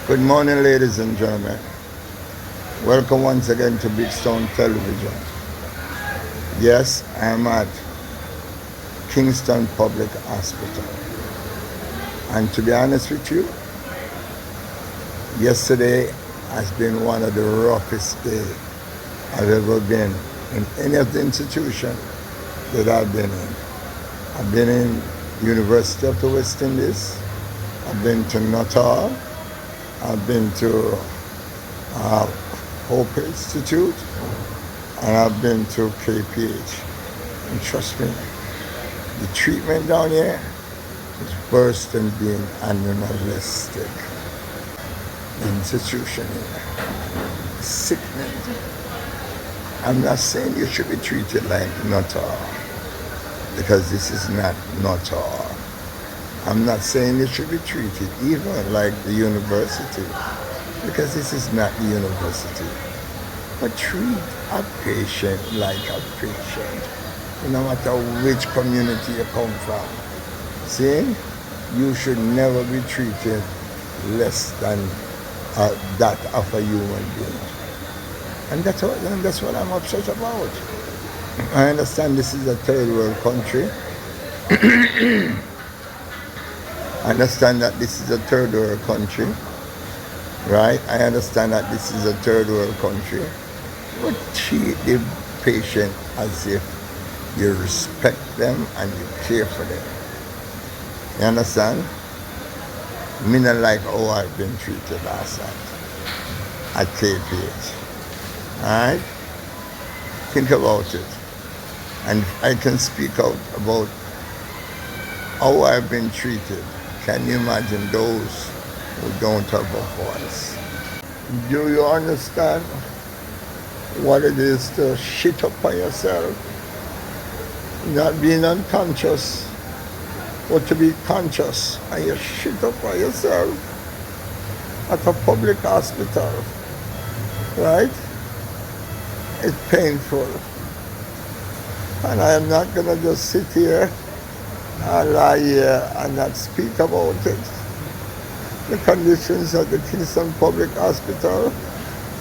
Good morning, ladies and gentlemen. Welcome once again to Big Stone Television. Yes, I am at Kingston Public Hospital. And to be honest with you, yesterday has been one of the roughest days I've ever been in any of the institutions that I've been in. I've been in University of the West Indies. I've been to Natal. I've been to Hope Institute, and I've been to KPH. And trust me, the treatment down here is worse than being animalistic. The institution here is sickening. I'm not saying you should be treated like Natal, because this is not Natal. I'm not saying you should be treated even like the university, because this is not the university. But treat a patient like a patient, no matter which community you come from. See, you should never be treated less than that of a human being. And that's what I'm upset about. I understand this is a third world country. I understand that this is a third world country, right? I understand that this is a third world country. But treat the patient as if you respect them and you care for them. You understand? Me not like how I've been treated last night at KPH. Alright? Think about it. And I can speak out about how I've been treated. Can you imagine those who don't have a voice? Do you understand what it is to shit up on yourself? Not being unconscious, but to be conscious, and you shit up on yourself at a public hospital, right? It's painful. And I am not going to just sit here and lie here and not speak about it. The conditions at the Kingston Public Hospital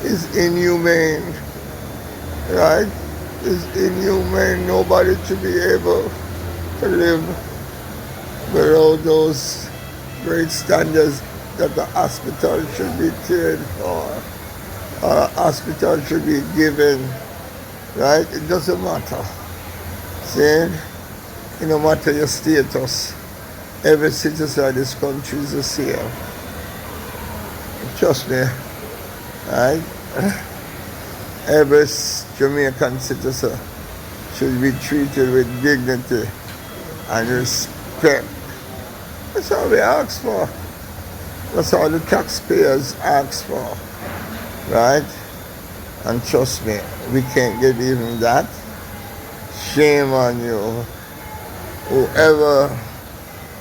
is inhumane, right? Is inhumane. Nobody should be able to live below those great standards that the hospital should be cared for. A hospital should be given, right? It doesn't matter. See? It no matter your status, every citizen of this country is the same. Trust me, right? Every Jamaican citizen should be treated with dignity and respect. That's all we ask for. That's all the taxpayers ask for, right? And trust me, we can't get even that. Shame on you. Whoever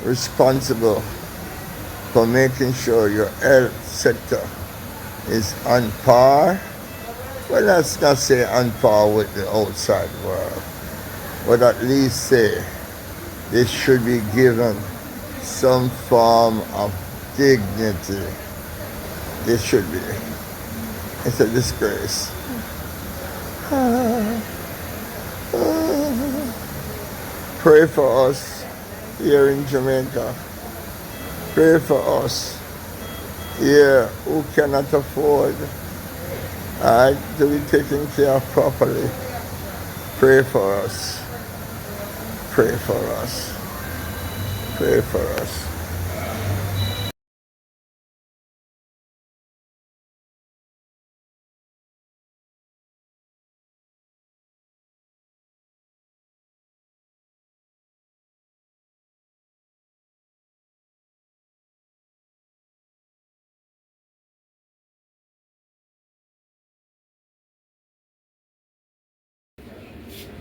responsible for making sure your health sector is on par, well, let's not say on par with the outside world, but at least say they should be given some form of dignity. They should be. It's a disgrace. Pray for us here in Jamaica. Pray for us here who cannot afford to be taken care of properly. Pray for us. Pray for us. Pray for us.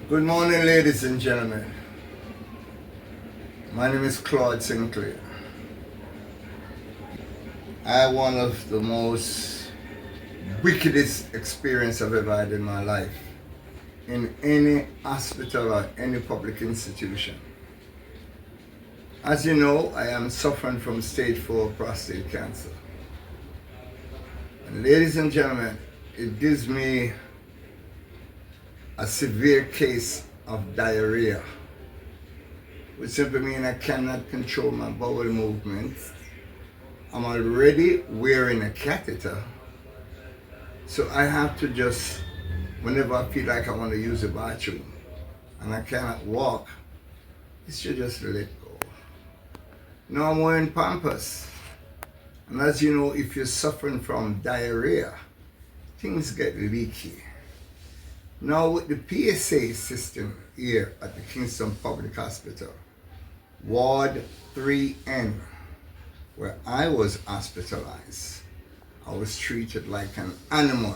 Good morning, ladies and gentlemen. My name is Claude Sinclair. I had one of the most wickedest experience I've ever had in my life in any hospital or any public institution. As you know, I am suffering from stage 4 prostate cancer. And ladies and gentlemen, it gives me a severe case of diarrhea, which simply means I cannot control my bowel movements. I'm already wearing a catheter, so I have to just, whenever I feel like I want to use the bathroom and I cannot walk, it should just let go. Now I'm wearing Pampers. And as you know, if you're suffering from diarrhea, things get leaky. Now with the PSA system here at the Kingston Public Hospital, Ward 3N, where I was hospitalized, I was treated like an animal.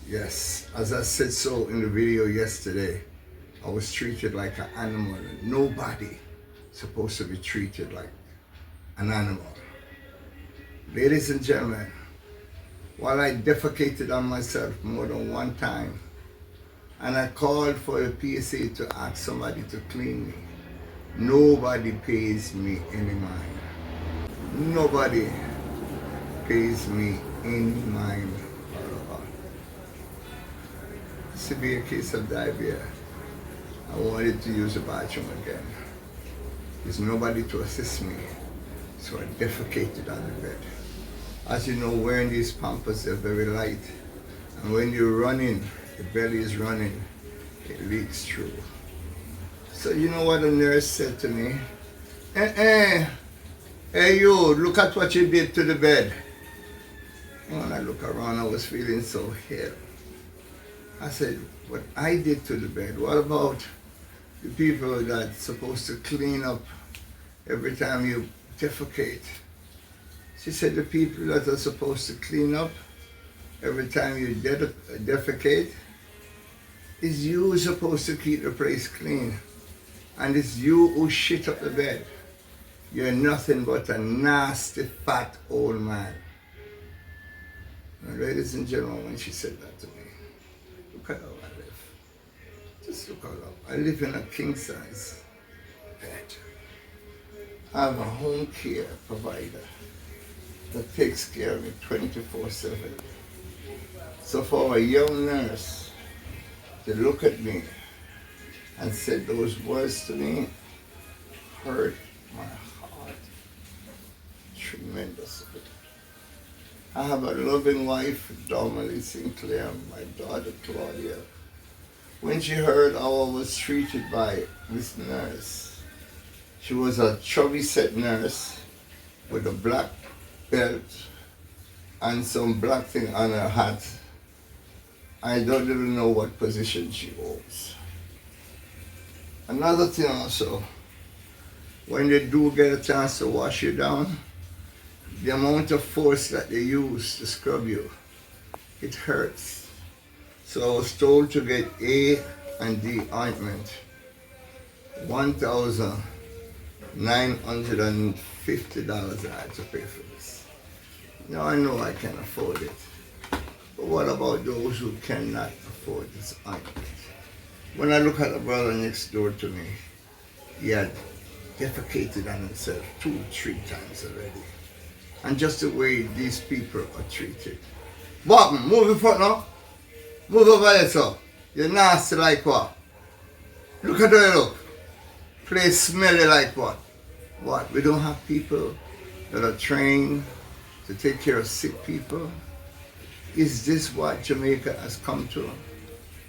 Yes, as I said so in the video yesterday, I was treated like an animal. Nobody supposed to be treated like an animal. Ladies and gentlemen, while I defecated on myself more than one time, and I called for a PSA to ask somebody to clean me, nobody pays me any mind. Nobody pays me any mind at all. Severe case of diarrhea. I wanted to use the bathroom again. There's nobody to assist me, so I defecated on the bed. As you know, wearing these Pampers, they're very light, and when you're running, the belly is running, it leaks through. So you know what the nurse said to me? Hey you, look at what you did to the bed. When I look around, I was feeling so ill. I said, what I did to the bed, what about the people that's supposed to clean up every time you defecate? She said, the people that are supposed to clean up every time you defecate, is you supposed to keep the place clean. And it's you who shit up the bed. You're nothing but a nasty, fat old man. And ladies and gentlemen, when she said that to me, look at how I live. Just look how I live in a king-size bed. I have a home care provider that takes care of me 24/7. So for a young nurse to look at me and say those words to me hurt my heart tremendously. I have a loving wife, Dominique Sinclair, my daughter Claudia. When she heard how I was treated by this nurse, she was a chubby set nurse with a black belt and some black thing on her hat. I don't even know what position she holds. Another thing also, when they do get a chance to wash you down, the amount of force that they use to scrub you, it hurts. So I was told to get A and D ointment, $1,950 I had to pay for this. Now I know I can afford it, but what about those who cannot afford this ointment? When I look at the brother next door to me, he had defecated on himself 2-3 times already. And just the way these people are treated. Bob, move your foot now. Move over there, sir. You're nasty like what? Look at how you look. Place smelly like what? What? We don't have people that are trained to take care of sick people? Is this what Jamaica has come to?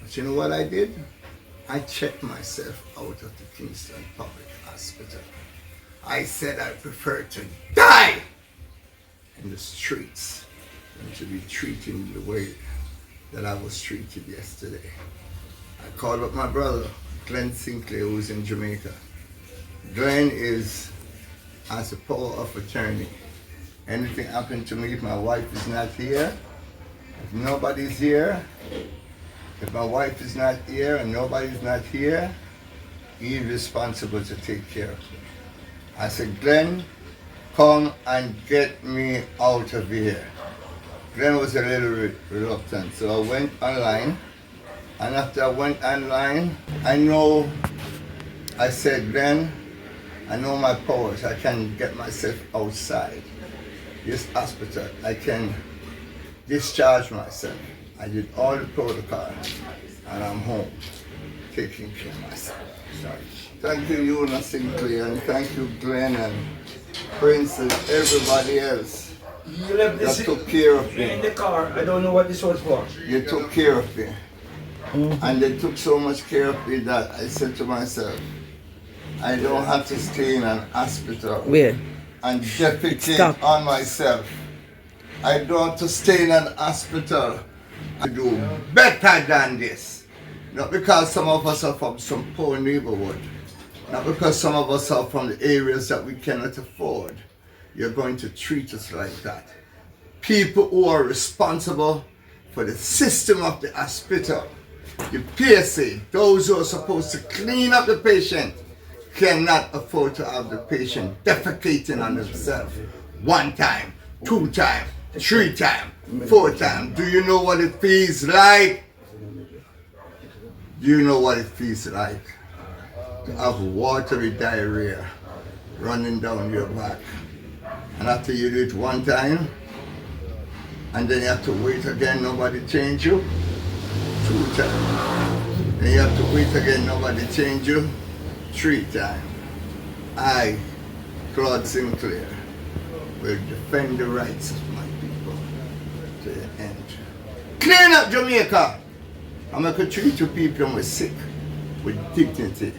But you know what I did? I checked myself out of the Kingston Public Hospital. I said I prefer to die in the streets than to be treated the way that I was treated yesterday. I called up my brother, Glenn Sinclair, who's in Jamaica. Glenn has a power of attorney. Anything happened to me if my wife is not here, if nobody's here, if my wife is not here and nobody's not here, he's responsible to take care of me. I said, Glenn, come and get me out of here. Glenn was a little reluctant, so I went online, and after I went online, I said, Glenn, I know my powers, I can get myself outside. this hospital, I can discharge myself. I did all the protocol, and I'm home, taking care of myself. Sorry. Thank you, Una Sinclair, and thank you, Glenn and Prince and everybody else You left this that took care of me. in the car. I don't know what this was for. You took care of me. And they took so much care of me that I said to myself, I don't have to stay in an hospital Where? and defecate Stop. on myself. I don't have to stay in an hospital and do better than this. Not because some of us are from some poor neighborhood. Not because some of us are from the areas that we cannot afford. You're going to treat us like that. People who are responsible for the system of the hospital, the PSA, those who are supposed to clean up the patient, cannot afford to have the patient defecating on themselves 1 time, 2 times, 3 times, 4 times. Do you know what it feels like? Do you know what it feels like to have watery diarrhea running down your back? And after you do it 1 time, and then you have to wait again, nobody change you, 2 times. Then you have to wait again, nobody change you, 3 times. I, Claude Sinclair, will defend the rights of my people to the end. Clean up Jamaica! I'm going to treat you people who are sick with dignity.